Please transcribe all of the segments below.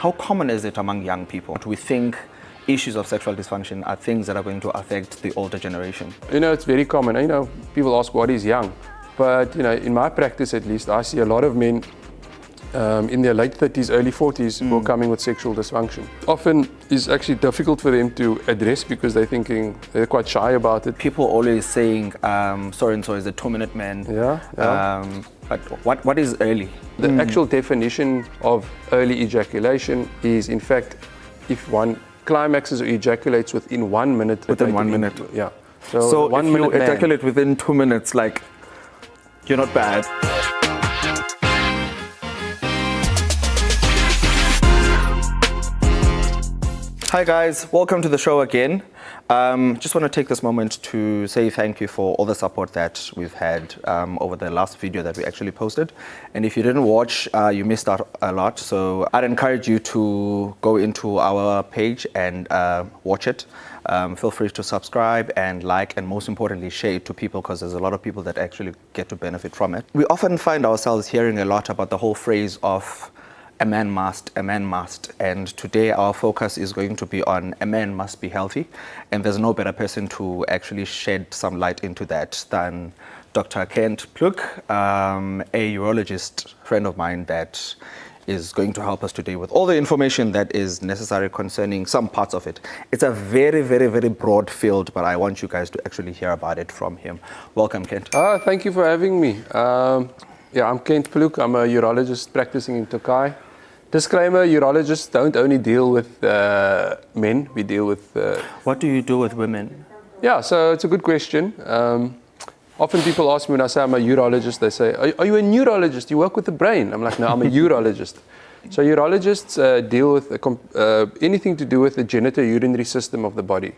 How common is it among young people? Do we think issues of sexual dysfunction are things that are going to affect the older generation? It's very common. People ask what is young, but in my practice at least, I see a lot of men in their late 30s, early 40s who are coming with sexual dysfunction. Often it's actually difficult for them to address because they're quite shy about it. People always saying, so-and-so is a 2-minute man. Yeah. But what is early? The actual definition of early ejaculation is, in fact, if one climaxes or ejaculates within 1 minute. Within 1 minute? Yeah. So if you ejaculate within 2 minutes, like, you're not bad. Hi guys, welcome to the show again. Just want to take this moment to say thank you for all the support that we've had over the last video that we actually posted. And if you didn't watch, you missed out a lot. So I'd encourage you to go into our page and watch it. Feel free to subscribe and like, and most importantly, share it to people, because there's a lot of people that actually get to benefit from it. We often find ourselves hearing a lot about the whole phrase of a man must. And today our focus is going to be on a man must be healthy. And there's no better person to actually shed some light into that than Dr. Kent Pluk, a urologist friend of mine that is going to help us today with all the information that is necessary concerning some parts of it. It's a very, very, very broad field, but I want you guys to actually hear about it from him. Welcome, Kent. Thank you for having me. I'm Kent Pluk. I'm a urologist practicing in Turkey. Disclaimer, urologists don't only deal with men, we deal with... What do you do with women? Yeah, so it's a good question. Often people ask me when I say I'm a urologist, they say, are you a neurologist? You work with the brain? I'm like, no, I'm a urologist. So urologists deal with anything to do with the genitourinary system of the body.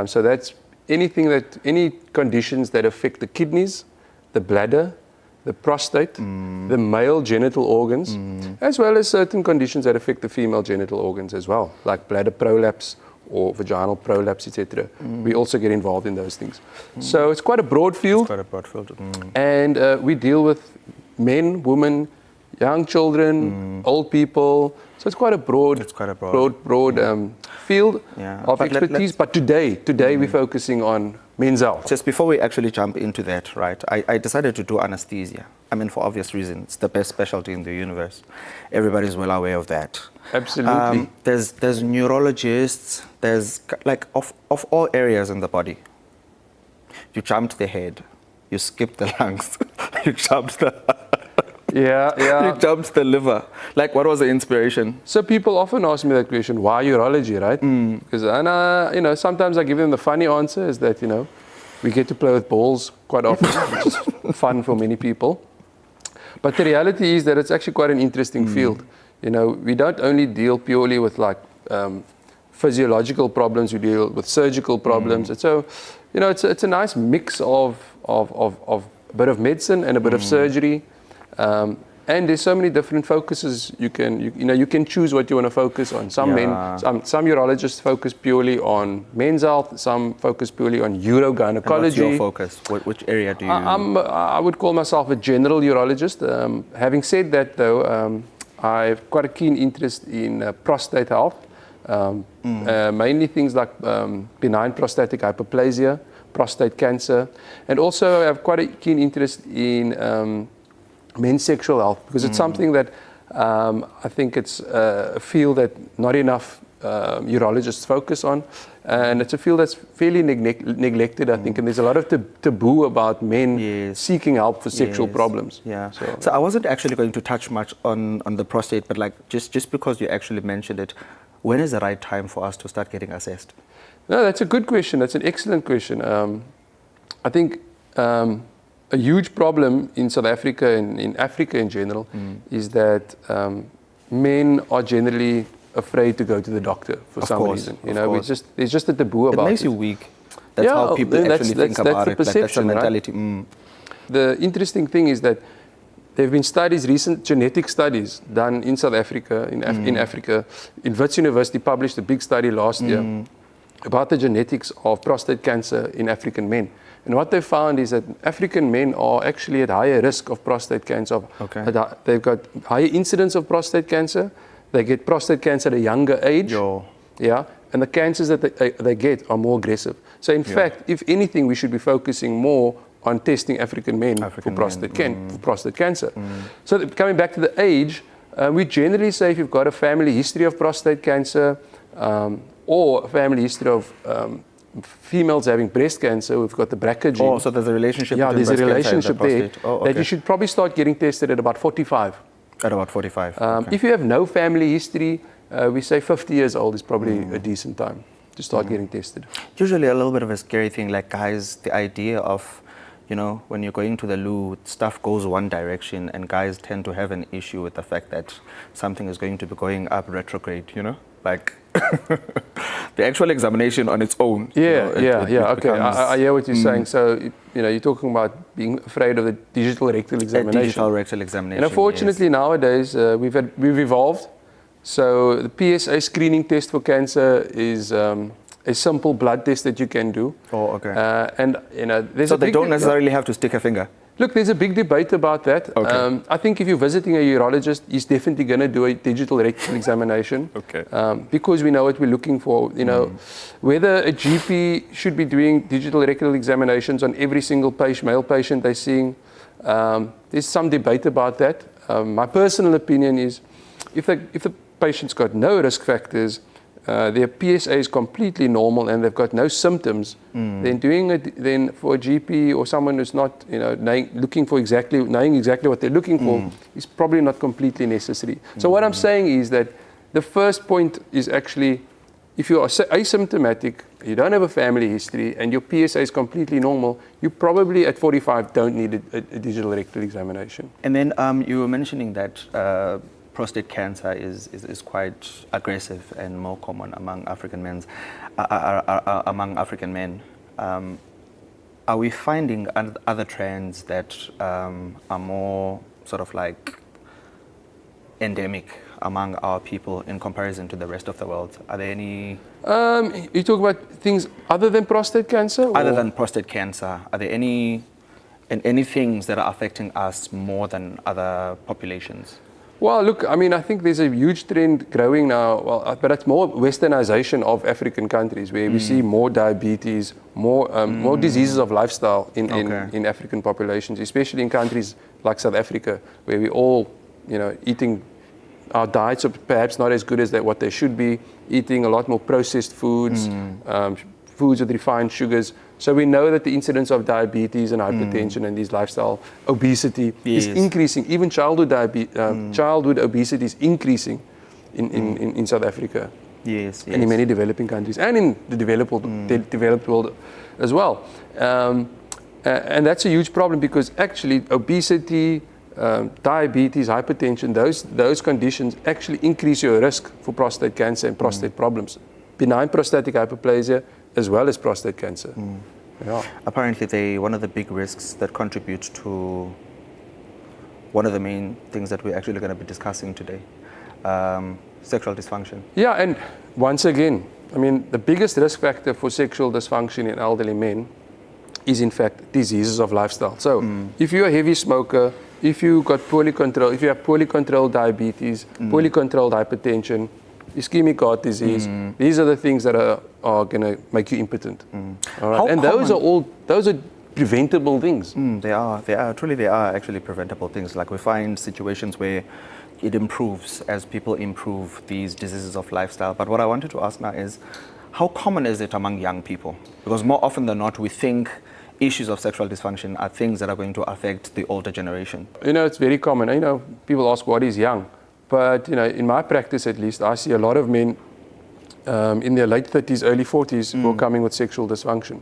So that's any conditions that affect the kidneys, the bladder, the prostate, the male genital organs, as well as certain conditions that affect the female genital organs as well, like bladder prolapse or vaginal prolapse, etc. We also get involved in those things. So it's quite a broad field. And we deal with men, women, young children, old people. So it's quite a broad field of expertise. But today we're focusing on men's health. Just before we actually jump into that, right, I decided to do anesthesia. I mean, for obvious reasons, it's the best specialty in the universe. Everybody's well aware of that. Absolutely. There's neurologists, there's like of all areas in the body. You jumped the head, you skipped the lungs, you jumped the... You jumped the liver. Like, what was the inspiration? So people often ask me that question, why urology, right? Because sometimes I give them the funny answer is that, we get to play with balls quite often, which is fun for many people. But the reality is that it's actually quite an interesting field. We don't only deal purely with physiological problems, we deal with surgical problems. And so, it's a nice mix of a bit of medicine and a bit of surgery. And there's so many different focuses you can choose what you want to focus on. Some urologists focus purely on men's health, some focus purely on urogynecology. And what's your focus? Which area do you... I would call myself a general urologist. Having said that though, I have quite a keen interest in prostate health. Mainly things like benign prostatic hyperplasia, prostate cancer, and also I have quite a keen interest in men's sexual health, because it's something that I think it's a field that not enough urologists focus on, and it's a field that's fairly neglected, I think, and there's a lot of taboo about men seeking help for sexual problems. So I wasn't actually going to touch much on the prostate, but like just because you actually mentioned it, when is the right time for us to start getting assessed? No, that's a good question. That's an excellent question. I think a huge problem in South Africa and in Africa in general is that men are generally afraid to go to the doctor for some reason. There's just a taboo about it. It makes you weak. That's how people actually think about it. That's the mentality. Right? The interesting thing is that there have been studies, recent genetic studies done in South Africa, in Africa. In Wits University published a big study last year about the genetics of prostate cancer in African men. And what they found is that African men are actually at higher risk of prostate cancer. They've got higher incidence of prostate cancer. they get prostate cancer at a younger age. Yo. Yeah, and the cancers that they get are more aggressive. So in fact, if anything, we should be focusing more on testing African men for prostate cancer. So coming back to the age, we generally say if you've got a family history of prostate cancer or a family history of females having breast cancer, we've got the BRCA gene. Oh, so there's a relationship Yeah, between there's a breast cancer and relationship the there prostate. Oh, okay. that you should probably start getting tested at about 45. At about 45. Okay. If you have no family history, we say 50 years old is probably a decent time to start getting tested. Usually a little bit of a scary thing, like guys, the idea of, you know, when you're going to the loo, stuff goes one direction, and guys tend to have an issue with the fact that something is going to be going up retrograde, you know? Like the actual examination on its own. Yeah, you know, it okay. becomes, I hear what you're saying. So, you know, you're talking about being afraid of the digital rectal examination. A digital rectal examination. And unfortunately, nowadays, we've evolved. So the PSA screening test for cancer is a simple blood test that you can do. Oh, okay. And you know, so they don't necessarily have to stick a finger. Look, there's a big debate about that. Okay. I think if you're visiting a urologist, he's definitely going to do a digital rectal examination. Okay. Because we know what we're looking for. You know, whether a GP should be doing digital rectal examinations on every single male patient they're seeing, there's some debate about that. My personal opinion is, if the patient's got no risk factors, their PSA is completely normal and they've got no symptoms, then doing it then for a GP or someone who's not, you know, knowing exactly what they're looking for is probably not completely necessary. So what I'm saying is that the first point is actually, if you are asymptomatic, you don't have a family history, and your PSA is completely normal, you probably at 45 don't need a digital rectal examination. And then you were mentioning that prostate cancer is quite aggressive and more common among African men. Are we finding other trends that are more sort of like endemic among our people in comparison to the rest of the world? Are there any? You talk about things other than prostate cancer? Other than prostate cancer, are there any things that are affecting us more than other populations? Well, look, I mean, I think there's a huge trend growing now, but it's more westernization of African countries, where we see more diabetes, more diseases of lifestyle in African populations, especially in countries like South Africa, where we all, you know, eating, our diets are perhaps not as good as what they should be, eating a lot more processed foods, foods with refined sugars. So we know that the incidence of diabetes and hypertension and these lifestyle obesity is increasing. Even childhood obesity is increasing in South Africa. Yes. And in many developing countries and in the developed world as well. And that's a huge problem, because actually obesity, diabetes, hypertension, those conditions actually increase your risk for prostate cancer and prostate problems. Benign prostatic hyperplasia as well as prostate cancer. Yeah. Apparently, one of the big risks that contribute to one of the main things that we're actually going to be discussing today, sexual dysfunction. Yeah, and once again, I mean, the biggest risk factor for sexual dysfunction in elderly men is in fact diseases of lifestyle. So if you're a heavy smoker, if you have poorly controlled diabetes, poorly controlled hypertension, ischemic heart disease, these are the things that are going to make you impotent. All right? And those are preventable things. They are actually preventable things. Like, we find situations where it improves as people improve these diseases of lifestyle. But what I wanted to ask now is, how common is it among young people? Because more often than not, we think issues of sexual dysfunction are things that are going to affect the older generation. You know, it's very common. You know, people ask, what is young? But, you know, in my practice at least, I see a lot of men in their late 30s, early 40s who are coming with sexual dysfunction.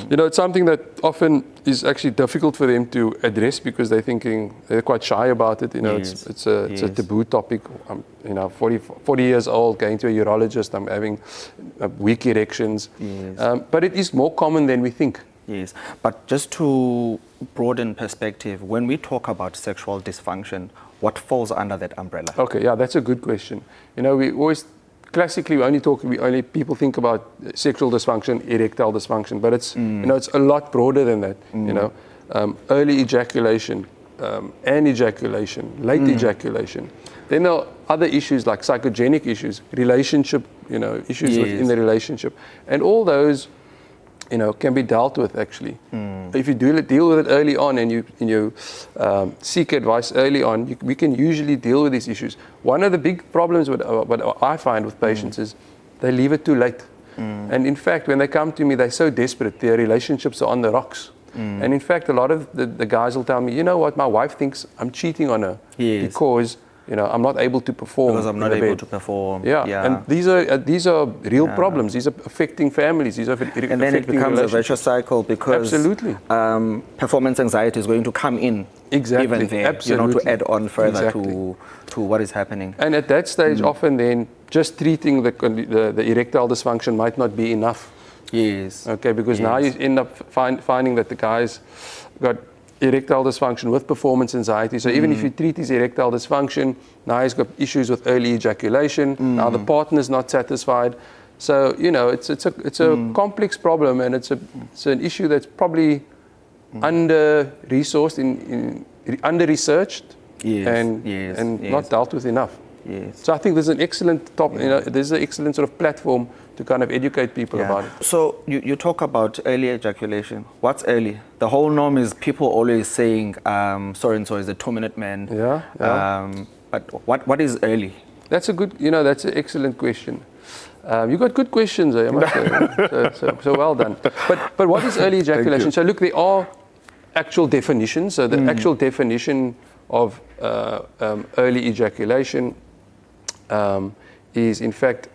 You know, it's something that often is actually difficult for them to address, because they're quite shy about it. You know, it's a taboo topic. I'm, you know, 40 years old, going to a urologist, I'm having weak erections. But it is more common than we think. Yes, but just to broaden perspective, when we talk about sexual dysfunction, what falls under that umbrella? Okay, yeah, that's a good question. You know, we always, classically, people think about sexual dysfunction, erectile dysfunction, but it's, you know, it's a lot broader than that. You know, early ejaculation, and ejaculation, late ejaculation. Then other issues like psychogenic issues, relationship, issues Yes. within the relationship, and all those, can be dealt with actually. If you deal with it early on and you seek advice early on, we can usually deal with these issues. One of the big problems with what I find with patients is they leave it too late. And in fact, when they come to me, they're so desperate, their relationships are on the rocks. And in fact, a lot of the guys will tell me, you know what, my wife thinks I'm cheating on her because I'm not able to perform. Because I'm not able to perform. Yeah. And these are real problems. These are affecting families. These are affecting and then it becomes a vicious cycle because absolutely. Performance anxiety is going to come in even there, absolutely. to add on further Exactly. to what is happening. And at that stage, often then, just treating the erectile dysfunction might not be enough. Yes. Okay, because now you end up finding that the guy's got erectile dysfunction with performance anxiety. So even if you treat his erectile dysfunction, now he's got issues with early ejaculation. Now the partner's not satisfied. So it's a complex problem, and it's an issue that's probably under-resourced, under-researched, and not dealt with enough. Yes. So I think there's an excellent there's an excellent sort of platform to kind of educate people about it. So you talk about early ejaculation. What's early? The whole norm is people always saying so-and-so is a 2-minute man. But what is early? That's a good, that's an excellent question. You got good questions, I must say. So well done. But what is early ejaculation? So look, there are actual definitions. So the actual definition of early ejaculation is, in fact,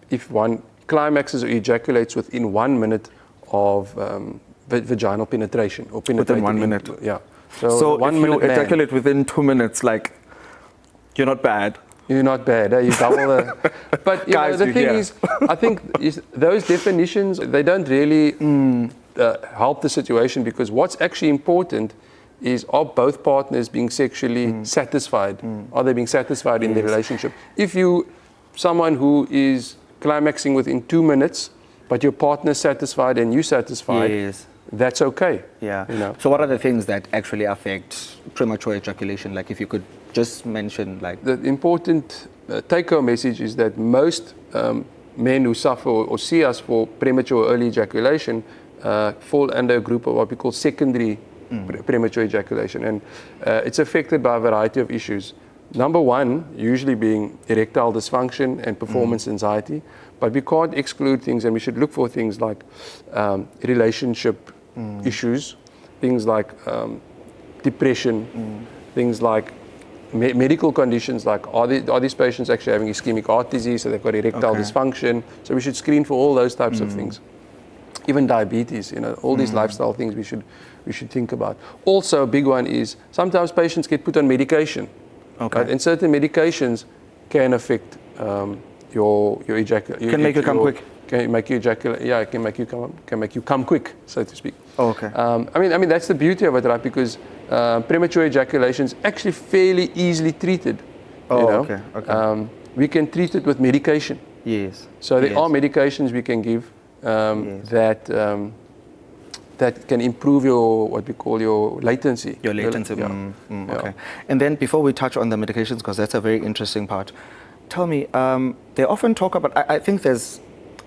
if one climaxes or ejaculates within 1 minute of vaginal penetration or penetrating. Within 1 minute. Yeah. So 1 if minute you ejaculate within 2 minutes, like, you're not bad. You're not bad. You double the. But Guys, the thing is, I think those definitions, they don't really help the situation, because what's actually important is, are both partners being sexually satisfied? Are they being satisfied in the relationship? If someone who is climaxing within 2 minutes, but your partner's satisfied and you satisfied, that's okay. Yeah. So what are the things that actually affect premature ejaculation? Like, if you could just mention, like, the important take-home message is that most men who suffer or see us for premature early ejaculation fall under a group of what we call secondary premature ejaculation, and it's affected by a variety of issues. Number one, usually being erectile dysfunction and performance anxiety, but we can't exclude things, and we should look for things like relationship issues, things like depression, things like medical conditions, like are these patients actually having ischemic heart disease, so they've got erectile dysfunction, so we should screen for all those types of things. Even diabetes, all these lifestyle things we should think about. Also, a big one is sometimes patients get put on medication. Right? And certain medications can affect your ejaculation. Can make you come quick. Can make you ejaculate. Yeah, it can make you come quick, so to speak. Okay. I mean that's the beauty of it, right? Because premature ejaculation is actually fairly easily treated. Okay. We can treat it with medication. Yes. So there are medications we can give that can improve what we call your latency. Your latency. Yeah. Okay. And then before we touch on the medications, because that's a very interesting part, tell me, they often talk about, I think I'm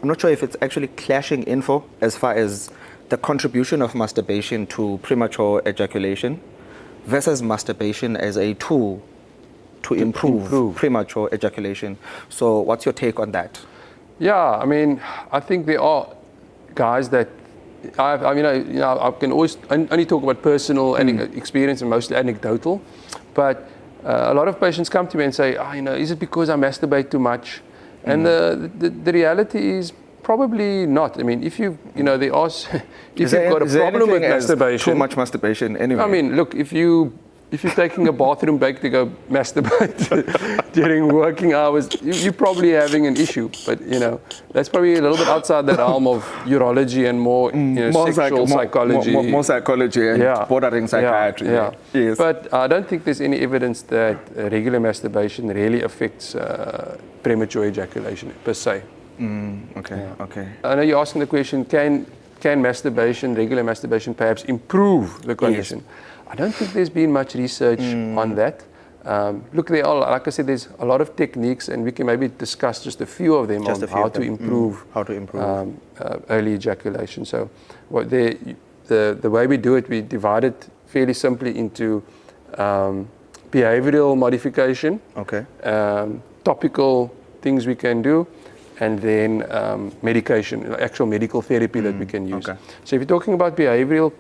not sure if it's actually clashing info as far as the contribution of masturbation to premature ejaculation versus masturbation as a tool to improve premature ejaculation. So what's your take on that? Yeah, I mean, I think there are guys that I can always only talk about personal experience and mostly anecdotal, but a lot of patients come to me and say, is it because I masturbate too much? And the reality is probably not. I mean, if you've got a problem with masturbation, too much masturbation anyway. I mean, look, if you're taking a bathroom break to go masturbate during working hours, you're probably having an issue. But that's probably a little bit outside the realm of urology and more sexual psychology. More psychology and bordering psychiatry. Yeah. Yes. But I don't think there's any evidence that regular masturbation really affects premature ejaculation per se. Okay. I know you're asking the question: Can regular masturbation, perhaps improve the condition? Yes. I don't think there's been much research on that. Look, there are, like I said, there's a lot of techniques, and we can maybe discuss just a few of them on how to improve early ejaculation. So, the way we do it, we divide it fairly simply into behavioral modification, topical things we can do, and then medication, actual medical therapy that we can use. So if you're talking about behavioral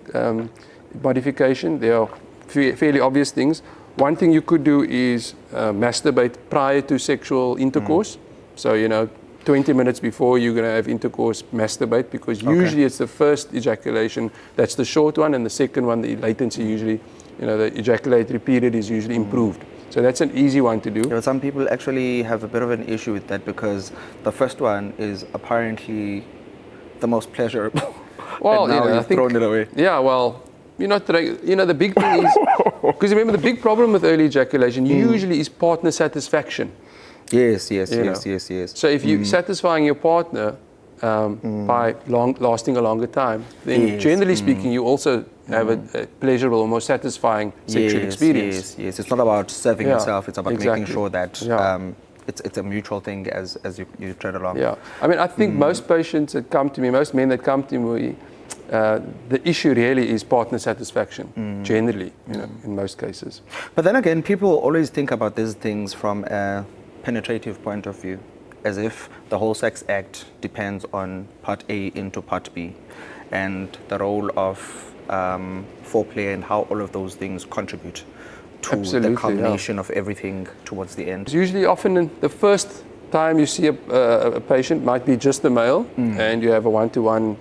modification, there are fairly obvious things. One thing you could do is masturbate prior to sexual intercourse. So, 20 minutes before you're going to have intercourse, masturbate, because usually it's the first ejaculation that's the short one, and the second one, the latency usually, the ejaculatory period is usually improved. So that's an easy one to do. Yeah, some people actually have a bit of an issue with that because the first one is apparently the most pleasurable. Well, and now you've thrown it away. Yeah, well, the big thing is, because remember, the big problem with early ejaculation usually is partner satisfaction. Yes. So if you're satisfying your partner by lasting a longer time, then generally speaking, you also have a pleasurable or more satisfying sexual experience. Yes. It's not about serving yourself, it's about making sure that it's a mutual thing as you tread along. Yeah, I mean, I think most patients that come to me, most men that come to me, the issue really is partner satisfaction, generally, in most cases. But then again, people always think about these things from a penetrative point of view, as if the whole sex act depends on part A into part B, and the role of foreplay and how all of those things contribute to the combination of everything towards the end. It's usually often in the first time you see a patient might be just the male, and you have a one-to-one,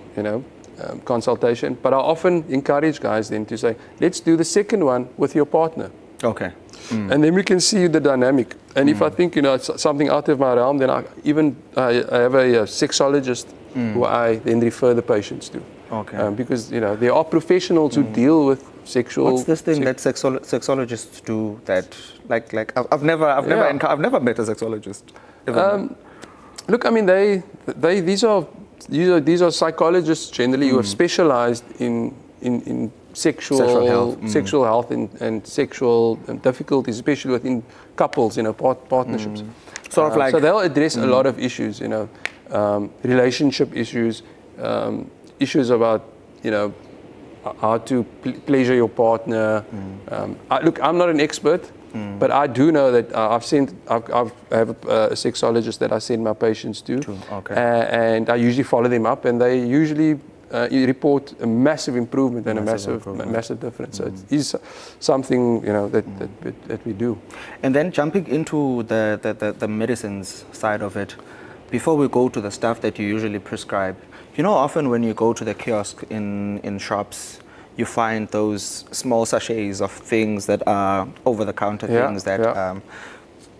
consultation. But I often encourage guys then to say, let's do the second one with your partner. Okay. And then we can see the dynamic. And if I think, it's something out of my realm, then I have a sexologist who I then refer the patients to. Okay. Because, there are professionals who deal with sexual... What's this thing that sexologists do that, I've never met a sexologist. Look, I mean, these are psychologists generally who have specialized in sexual health and sexual difficulties, especially within couples, partnerships. So they'll address a lot of issues, relationship issues, issues about, how to pleasure your partner. Look, I'm not an expert, but I do know that I have a sexologist that I send my patients to, and I usually follow them up, and they usually report a massive improvement and a massive difference. So it is something that we do. And then jumping into the medicines side of it, before we go to the stuff that you usually prescribe, often when you go to the kiosk in shops, you find those small sachets of things that are over-the-counter things that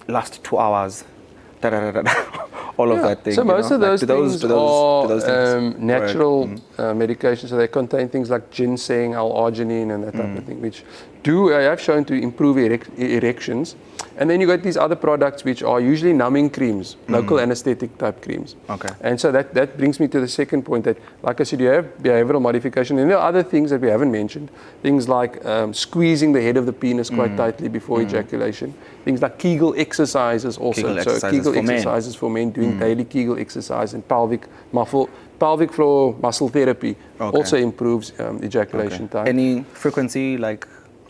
last 2 hours. All of that thing. So most of those things are things natural medications. So they contain things like ginseng, L-arginine, and that type of thing, which have shown to improve erections. And then you got these other products which are usually numbing creams, local anesthetic type creams. Okay. And so that brings me to the second point that, like I said, you have behavioral modification, and there are other things that we haven't mentioned. Things like squeezing the head of the penis quite tightly before ejaculation. Things like Kegel exercises also. Kegel exercises for men, doing daily Kegel exercise, and pelvic floor muscle therapy also improves ejaculation time. Any frequency, like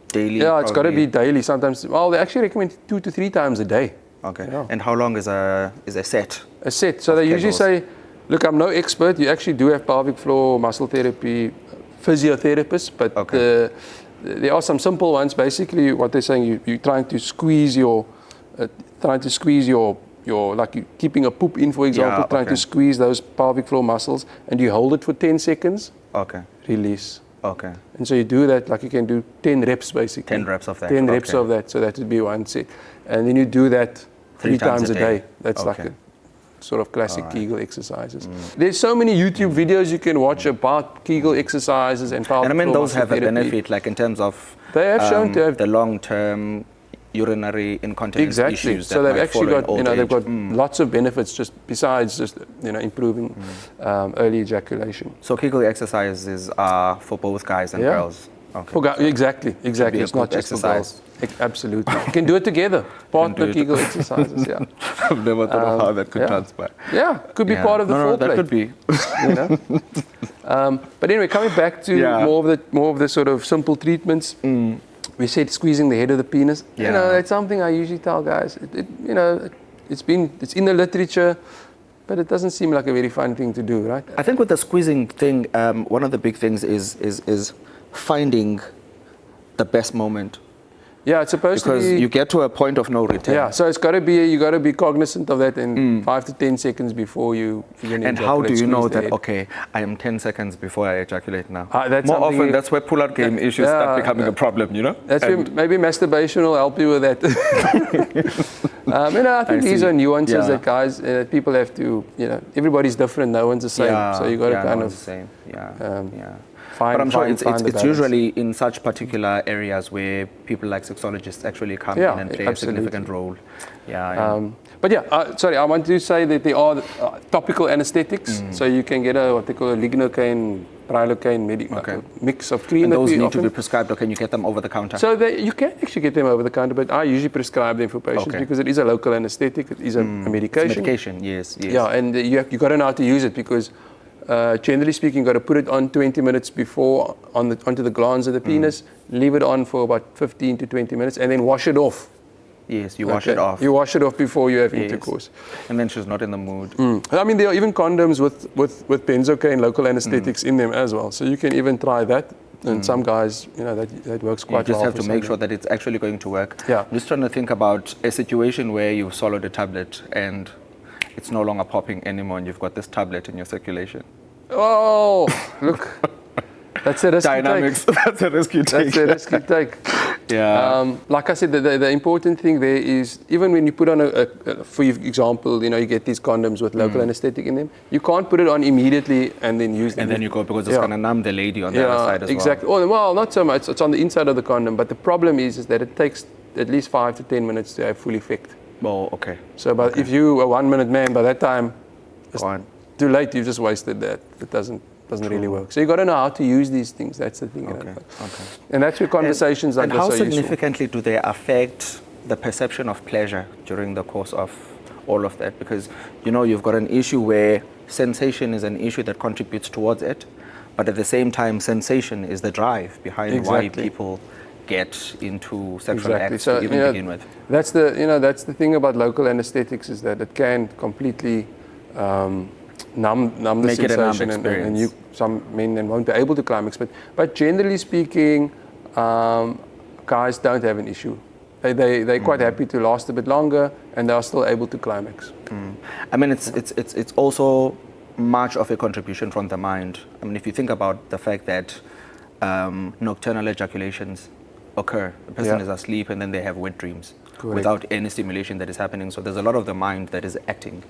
daily? Yeah, it's got to be daily. Sometimes, they actually recommend 2 to 3 times a day. Okay. Yeah. And how long is a set? A set. So they usually say, look, I'm no expert. You actually do have pelvic floor muscle therapy physiotherapists, but there are some simple ones. Basically, what they're saying, you're trying to squeeze your like you're keeping a poop in, for example, trying to squeeze those pelvic floor muscles, and you hold it for 10 seconds. Okay. Release. Okay. And so you do that, like you can do 10 reps basically. 10 reps of that. 10 reps of that. So that would be one set. And then you do that 3 times a day. That's like a sort of classic Kegel exercises. There's so many YouTube videos you can watch about Kegel exercises and pelvic floor those have therapy. a benefit, like in terms of they have shown to have the long-term urinary incontinence issues. So they've actually got, they've got lots of benefits just besides just, improving early ejaculation. So Kegel exercises are for both guys and girls? Okay. Exactly. It's not just exercise. For girls. Absolutely. You can do it together. Partner Kegel exercises, yeah. I've never thought of how that could transpire. Yeah, could be part of the foreplay. That could be. You know? But anyway, coming back to more of the sort of simple treatments, we said squeezing the head of the penis. Yeah. You know, that's something I usually tell guys. It's in the literature, but it doesn't seem like a very fun thing to do, right? I think with the squeezing thing, one of the big things is finding the best moment. Yeah, it's supposed to be, because you get to a point of no return. Yeah, so you got to be cognizant of that in 5 to 10 seconds before you ejaculate. And how do you know that? Okay, I am 10 seconds before I ejaculate now. That's more often, that's where pull-out game issues start becoming a problem. You know, that's where maybe masturbation will help you with that. I think these are nuances that guys, people have to. Everybody's different. No one's the same. So you got to kind of. The same. But I'm sure it's usually in such particular areas where people like sexologists actually come in and play a significant role. I want to say that there are topical anesthetics. So you can get what they call a lignocaine, prilocaine, mix of three. And those need to be prescribed, or can you get them over the counter? So you can actually get them over the counter, but I usually prescribe them for patients because it is a local anesthetic, it is a medication. It's medication, yes. Yeah, and you got to know how to use it because generally speaking, you've got to put it on 20 minutes before onto the glands of the penis, leave it on for about 15 to 20 minutes, and then wash it off. Yes, you wash it off. You wash it off before you have intercourse. And then she's not in the mood. I mean, there are even condoms with benzocaine local anesthetics in them as well. So you can even try that. And some guys, that works quite well. You just have to make sure that it's actually going to work. Yeah. I'm just trying to think about a situation where you've swallowed a tablet and it's no longer popping anymore and you've got this tablet in your circulation. Oh, look. That's a risk Dynamics. you take. That's a risk you take. That's a risk you take. Yeah. Like I said, the important thing there is, even when you put on for example, you get these condoms with local anesthetic in them, you can't put it on immediately and then use them. And then you go, because it's going to numb the lady on the other side as exactly. well. Well, not so much. It's on the inside of the condom, but the problem is that it takes at least 5 to 10 minutes to have full effect. Oh, okay. So, but if you a 1 minute man, by that time, it's too late. You've just wasted that. It doesn't really work. So you got to know how to use these things. That's the thing. Okay. And that's where conversations like this are useful. And how significantly do they affect the perception of pleasure during the course of all of that? Because you've got an issue where sensation is an issue that contributes towards it, but at the same time, sensation is the drive behind why people get into sexual acts to even begin with. That's the thing about local anesthetics, is that it can completely numb the sensation, and some men then won't be able to climax. But generally speaking, guys don't have an issue. They're quite happy to last a bit longer, and they are still able to climax. I mean, it's also much of a contribution from the mind. I mean, if you think about the fact that nocturnal ejaculations occur, the person is asleep and then they have wet dreams without any stimulation that is happening. So there's a lot of the mind that is acting.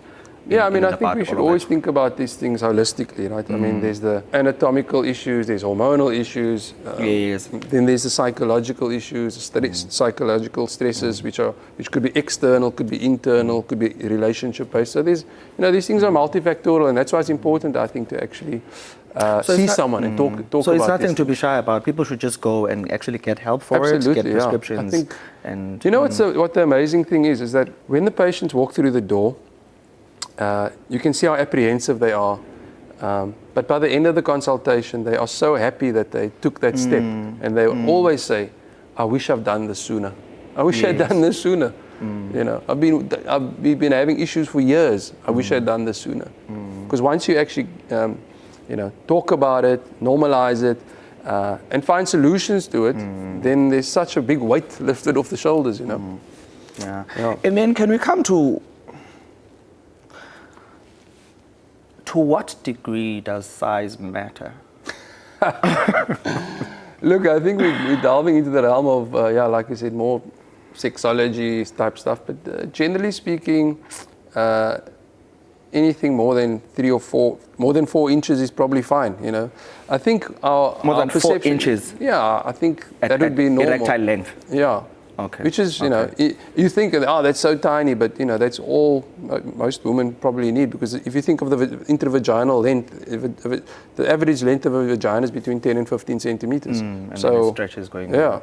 I think we should always think about these things holistically, right? I mean, there's the anatomical issues, there's hormonal issues, then there's the psychological issues, psychological stresses, which could be external, could be internal, could be relationship based. So there's, these things are multifactorial, and that's why it's important, I think, to actually see someone and talk about. So it's nothing to be shy about. People should just go and actually get help for it, get prescriptions. I think, and what the amazing thing is that when the patients walk through the door, you can see how apprehensive they are. But by the end of the consultation, they are so happy that they took that step. And they always say, I wish I've done this sooner. I wish I'd done this sooner. I've been having issues for years. I wish I'd done this sooner. Because once you actually, talk about it, normalize it, and find solutions to it, then there's such a big weight lifted off the shoulders, Yeah. And then can we come to what degree does size matter? Look, I think we're delving into the realm of, like I said, more sexology type stuff. But generally speaking, anything more than 4 inches is probably fine. I think our more than 4 inches. Yeah, I think that would be normal. Erectile length. Yeah. Okay. Which is, you know, you think, oh, that's so tiny, but, you know, that's all most women probably need, because if you think of the intravaginal length, the average length of a vagina is between 10 and 15 centimeters. And so then it stretches going. Yeah.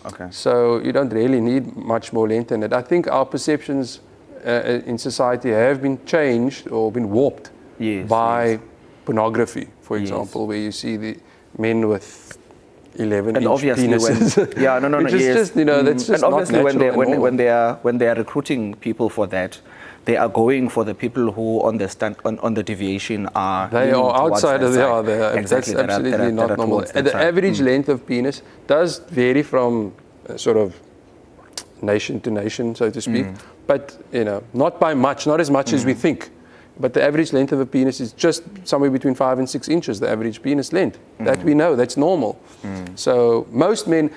Okay. So you don't really need much more length than it. I think our perceptions in society have been changed or been warped by pornography, for example, where you see the men with 11-inch penises. Which is just, you know, that's just and obviously not natural when they are recruiting people for that, they are going for the people who on the deviation are. They are outside of the exactly. That's absolutely not normal. The average length of penis does vary from sort of nation to nation, so to speak, but, you know, not by much, not as much as we think. But the average length of a penis is just somewhere between 5 and 6 inches, the average penis length. That we know, that's normal. So most men,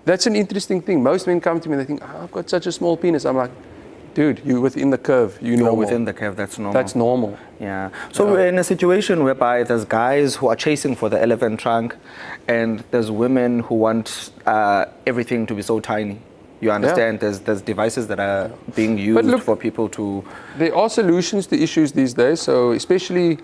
that's an interesting thing. Most men come to me and they think, oh, I've got such a small penis. I'm like, dude, you're within the curve. You're within the curve, that's normal. That's normal. Yeah. So we're in a situation whereby there's guys who are chasing for the elephant trunk, and there's women who want everything to be so tiny. You understand? There's devices that are being used for people to. There are solutions to issues these days. So especially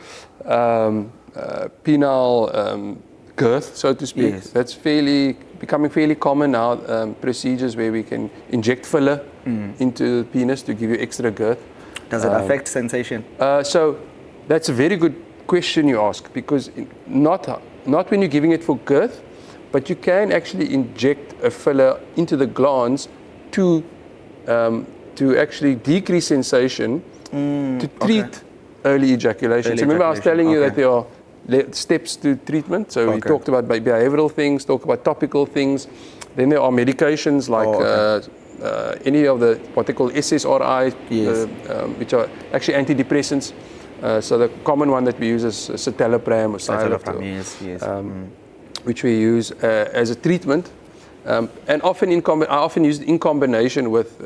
penile girth, so to speak. Yes. That's becoming fairly common now. Procedures where we can inject filler into the penis to give you extra girth. Does it affect sensation? So that's a very good question you ask, because not when you're giving it for girth, but you can actually inject a filler into the glands to actually decrease sensation to treat early ejaculation. So remember I was telling you that there are steps to treatment. So we talked about behavioral things, talked about topical things. Then there are medications like any of the what they call SSRI, which are actually antidepressants. So the common one that we use is citalopram or Xyloto, which we use as a treatment, and often I often use it in combination with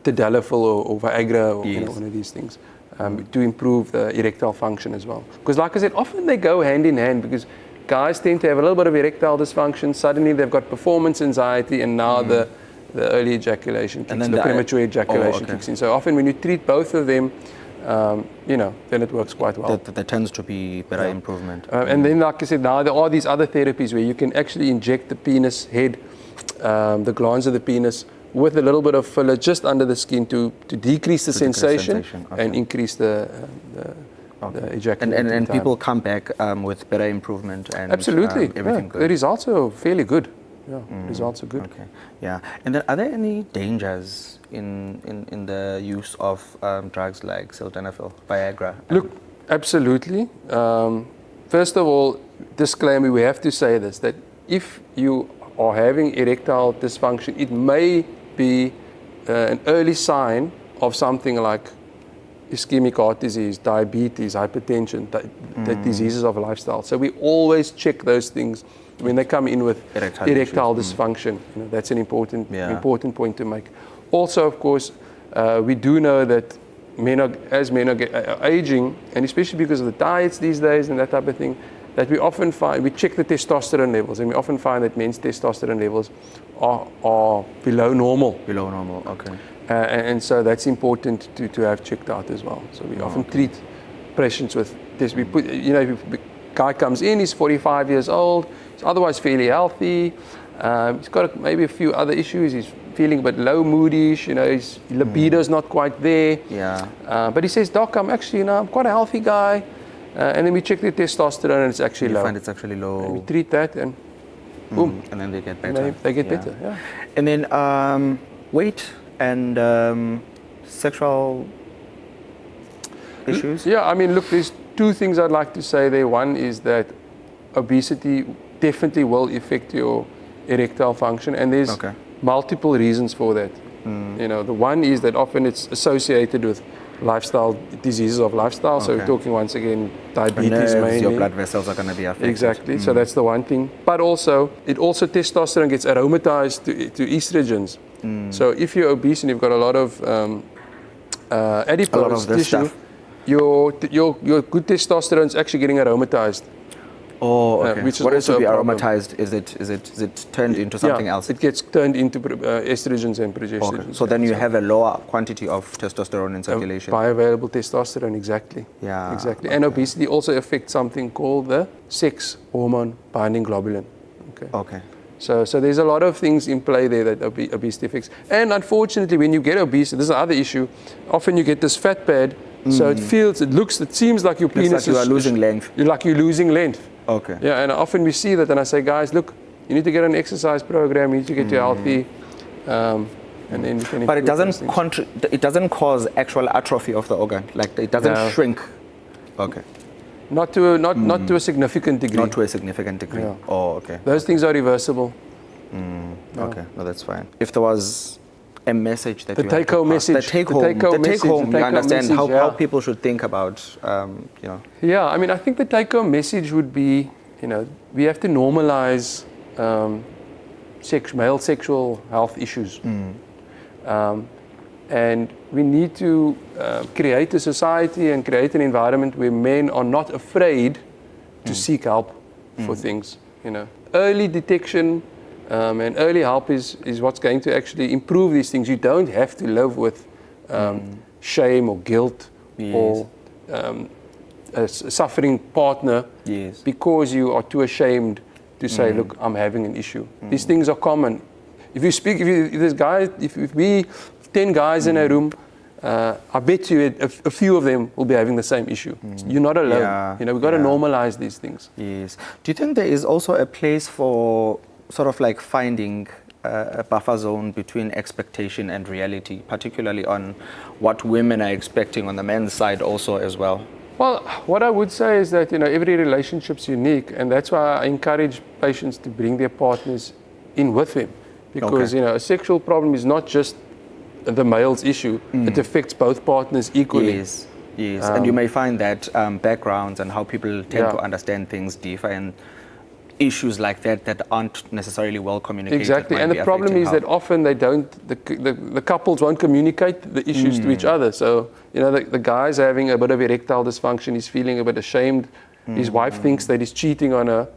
tadalafil or Viagra or one of these things to improve the erectile function as well. Because like I said, often they go hand in hand, because guys tend to have a little bit of erectile dysfunction. Suddenly they've got performance anxiety, and now the early ejaculation kicks in, the premature ejaculation kicks in. So often when you treat both of them, then it works quite well. There tends to be better improvement. And then, like I said, now there are these other therapies where you can actually inject the penis head, the glands of the penis, with a little bit of filler just under the skin to decrease the sensation and increase the ejaculation. And people come back with better improvement and absolutely. Everything good. The results are fairly good. Yeah, results are good. Okay. Yeah. And then are there any dangers in the use of drugs like sildenafil, Viagra? Look, absolutely. First of all, disclaimer, we have to say this, that if you are having erectile dysfunction, it may be an early sign of something like ischemic heart disease, diabetes, hypertension, that diseases of lifestyle. So we always check those things when they come in with erectile dysfunction. That's an important point to make. Also, of course, we do know that as men are aging, and especially because of the diets these days and that type of thing, that we often find, we check the testosterone levels, and we often find that men's testosterone levels are below normal. Below normal, okay. And so that's important to have checked out as well. So we often treat patients with this. We put, if the guy comes in, he's 45 years old, he's otherwise fairly healthy, he's got maybe a few other issues, he's feeling a bit low moodish, his libido's not quite there. Yeah. But he says, Doc, I'm quite a healthy guy. And then we check the testosterone and it's actually low. You find it's actually low. And we treat that and boom. And then they get better. They get better, yeah. And then weight and sexual issues? Yeah, look, there's two things I'd like to say there. One is that obesity definitely will affect your erectile function, and there's multiple reasons for that. The one is that often it's associated with lifestyle diseases of lifestyle. So we're talking once again diabetes mainly. Your blood vessels are going to be affected. Exactly. So that's the one thing. But also testosterone gets aromatized to estrogens. So if you're obese and you've got a lot of adipose tissue, your good testosterone is actually getting aromatized Oh, okay. which is What is to also be a problem. aromatized? Is it turned into something else? It gets turned into estrogens and progestins. Okay. So then you have a lower quantity of testosterone in circulation. Bioavailable testosterone, exactly. Yeah. Exactly. Okay. And obesity also affects something called the sex hormone binding globulin. Okay. Okay. So there's a lot of things in play there that obesity affects. And unfortunately, when you get obese, this is another issue, often you get this fat pad, so it seems like your penis like you are losing length. You're losing length. Okay. Yeah, and often we see that, and I say, guys, look, you need to get an exercise program, you need to get you healthy, and then you can But it improve doesn't those things. it doesn't cause actual atrophy of the organ. Like it doesn't No. shrink. Okay. Not to a significant degree. Not to a significant degree. Yeah. Oh, okay. Those things are reversible. Okay. No, that's fine. If there was a message that The you had to take-home pass- message. the take home, you understand message, how people should think about, you know. Yeah, I mean, I think the take-home message would be, we have to normalize male sexual health issues. And we need to create a society and create an environment where men are not afraid to seek help for things. Early detection and early help is what's going to actually improve these things. You don't have to live with shame or guilt or a suffering partner because you are too ashamed to say, look, I'm having an issue. These things are common. If we 10 guys in a room, I bet you a few of them will be having the same issue. You're not alone. Yeah. We've got to normalize these things. Yes. Do you think there is also a place for sort of like finding a buffer zone between expectation and reality, particularly on what women are expecting on the men's side also as well? Well, what I would say is that every relationship's unique, and that's why I encourage patients to bring their partners in with them, because a sexual problem is not just the male's issue; it affects both partners equally. Yes, yes, and you may find that backgrounds and how people tend to understand things differ, and issues like that aren't necessarily well communicated. Exactly, and the problem is that often they don't. The couples won't communicate the issues to each other. So the guy's having a bit of erectile dysfunction. He's feeling a bit ashamed. His wife thinks that he's cheating on her.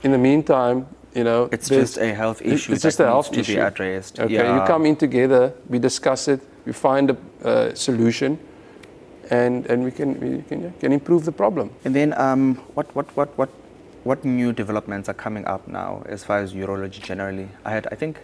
In the meantime, it's just a health issue. It's just a health issue to be addressed. Okay, you come in together, we discuss it, we find a solution, and we can improve the problem. And then what new developments are coming up now as far as urology generally? I think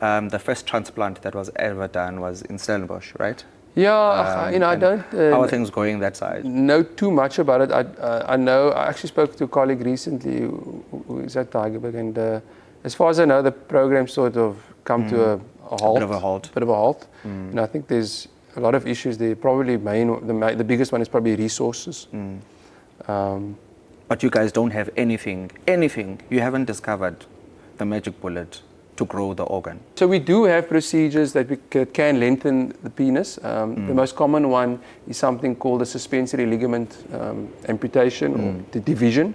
the first transplant that was ever done was in Stellenbosch, right? Yeah, I don't. How are things going that side? Know too much about it. I know. I actually spoke to a colleague recently who is at Tigerberg, and as far as I know, the program sort of come to a halt. Bit of a halt. And I think there's a lot of issues there. Probably the biggest one is probably resources. But you guys don't have anything. You haven't discovered the magic bullet to grow the organ. So we do have procedures that can lengthen the penis. The most common one is something called a suspensory ligament amputation or the division,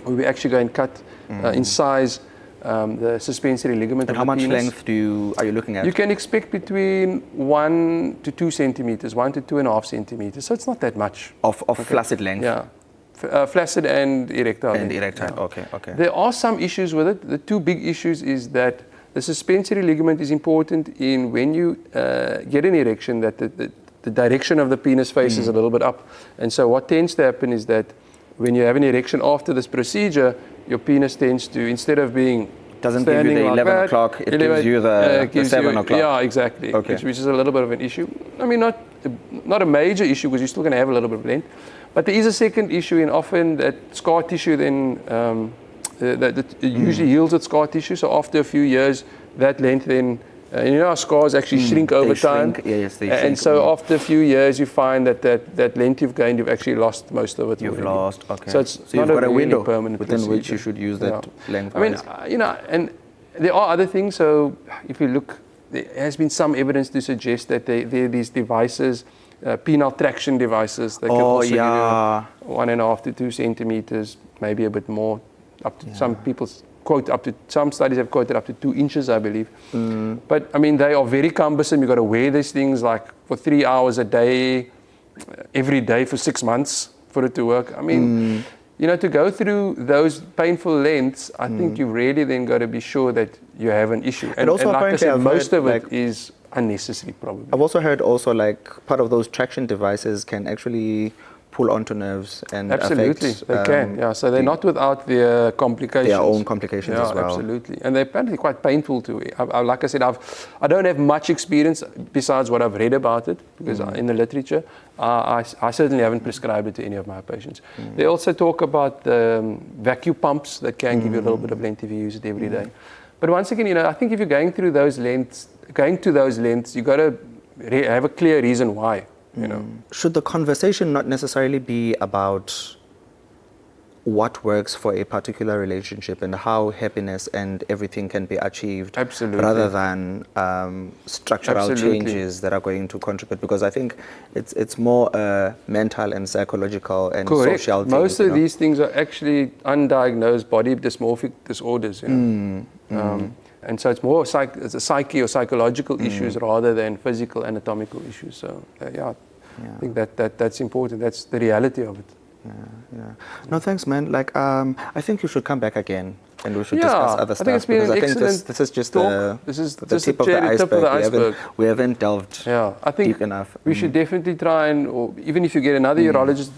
where we actually go and cut in size the suspensory ligament And of how the much penis. length are you looking at? You can expect between 1 to 2 centimeters, 1 to 2.5 centimeters. So it's not that much. Of flaccid length? Yeah. Flaccid and erectile. And length. erectile, Yeah. okay. There are some issues with it. The two big issues is that the suspensory ligament is important in when you get an erection, that the direction of the penis faces a little bit up. And so what tends to happen is that when you have an erection after this procedure, your penis tends to, instead of being doesn't give you the 11 o'clock, it gives you the 7 o'clock. Yeah, exactly, okay. which is a little bit of an issue. I mean, not a major issue because you're still going to have a little bit of length. But there is a second issue, and often that scar tissue then that usually heals with scar tissue. So after a few years, that length then, our scars actually shrink over time. Yes, they and shrink. so after a few years, you find that length you've gained, you've actually lost most of it. You've already. lost, okay. So it's you've not got a really window permanent within procedure. which you should use that length. I mean, and there are other things. So if you look, there has been some evidence to suggest that there are these devices, penile traction devices that can also give you 1.5 to 2 centimeters, maybe a bit more. Up to some people quote up to, some studies have quoted up to 2 inches, I believe. But I mean, they are very cumbersome. You've got to wear these things like for 3 hours a day, every day for 6 months for it to work. I mean, you know, to go through those painful lengths, I think you've really then got to be sure that you have an issue. And also like I apparently said, I've most heard, of it like, is unnecessary, probably. I've also heard also like part of those traction devices can actually pull onto nerves and Absolutely, affect, they can. Yeah, so they're not without their complications. their own complications Yeah, as well. absolutely, and they're apparently quite painful too. Like I said, I don't have much experience besides what I've read about it, because in the literature, I certainly haven't prescribed it to any of my patients. They also talk about the vacuum pumps that can give you a little bit of length if you use it every day. But once again, you know, I think if you're going through those lengths, you've got to have a clear reason why. You know. Should the conversation not necessarily be about what works for a particular relationship and how happiness and everything can be achieved, Absolutely. rather than structural Absolutely. changes that are going to contribute? Because I think it's more mental and psychological and Correct. social things. Most of you know? these things are actually undiagnosed body dysmorphic disorders. You know? And so it's more it's a psyche or psychological issues rather than physical anatomical issues. So I think that's important. That's the reality of it. Yeah. No, thanks, man. Like, I think you should come back again, and we should discuss other stuff. I think it's been an because I think excellent this is just talk. the Just tip of the iceberg. We haven't delved I think deep enough. we should definitely try and, or even if you get another urologist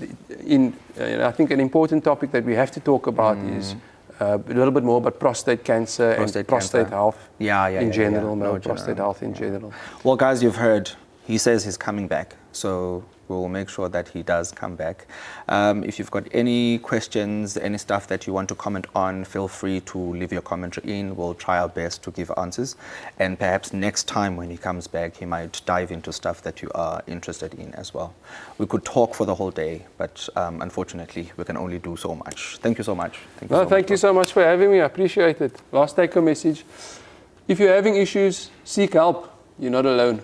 in, I think an important topic that we have to talk about is a little bit more about prostate cancer and prostate health in general, prostate health in general. Well, guys, you've heard. He says he's coming back, so we'll make sure that he does come back. If you've got any questions, any stuff that you want to comment on, feel free to leave your commentary in. We'll try our best to give answers. And perhaps next time when he comes back, he might dive into stuff that you are interested in as well. We could talk for the whole day, but unfortunately, we can only do so much. Thank you so much. Thank you so much for having me. I appreciate it. Last take-home message. If you're having issues, seek help. You're not alone.